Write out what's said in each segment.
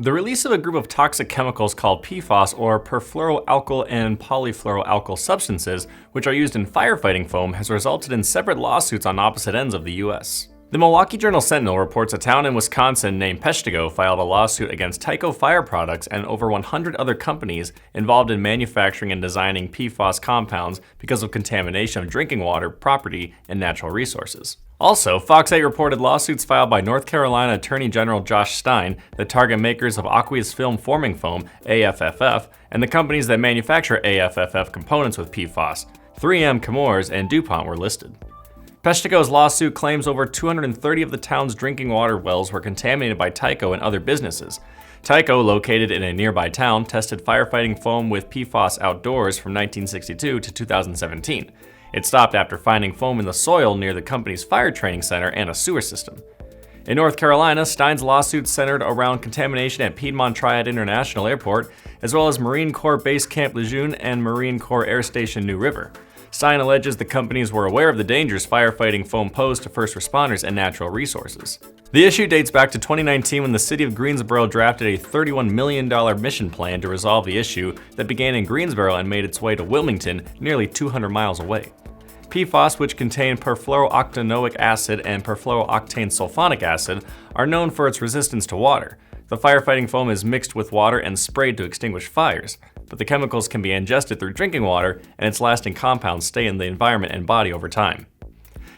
The release of a group of toxic chemicals called PFAS, or perfluoroalkyl and polyfluoroalkyl substances, which are used in firefighting foam, has resulted in separate lawsuits on opposite ends of the US. The Milwaukee Journal Sentinel reports a town in Wisconsin named Peshtigo filed a lawsuit against Tyco Fire Products and over 100 other companies involved in manufacturing and designing PFAS compounds because of contamination of drinking water, property, and natural resources. Also, Fox 8 reported lawsuits filed by North Carolina Attorney General Josh Stein, the target makers of Aqueous Film Forming Foam, AFFF, and the companies that manufacture AFFF components with PFAS. 3M, Chemours, and DuPont were listed. Peshtigo's lawsuit claims over 230 of the town's drinking water wells were contaminated by Tyco and other businesses. Tyco, located in a nearby town, tested firefighting foam with PFAS outdoors from 1962 to 2017. It stopped after finding foam in the soil near the company's fire training center and a sewer system. In North Carolina, Stein's lawsuit centered around contamination at Piedmont Triad International Airport, as well as Marine Corps Base Camp Lejeune and Marine Corps Air Station New River. Stein alleges the companies were aware of the dangers firefighting foam posed to first responders and natural resources. The issue dates back to 2019 when the city of Greensboro drafted a $31 million mission plan to resolve the issue that began in Greensboro and made its way to Wilmington, nearly 200 miles away. PFAS, which contain perfluorooctanoic acid and perfluorooctane sulfonic acid, are known for its resistance to water. The firefighting foam is mixed with water and sprayed to extinguish fires, but the chemicals can be ingested through drinking water, and its lasting compounds stay in the environment and body over time.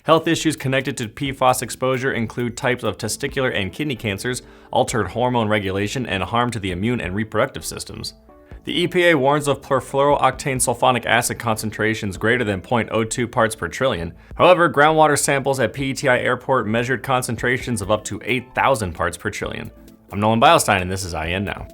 Health issues connected to PFAS exposure include types of testicular and kidney cancers, altered hormone regulation, and harm to the immune and reproductive systems. The EPA warns of perfluorooctane sulfonic acid concentrations greater than 0.02 parts per trillion. However, groundwater samples at PETI Airport measured concentrations of up to 8,000 parts per trillion. I'm Nolan Beilstein, and this is IEN Now.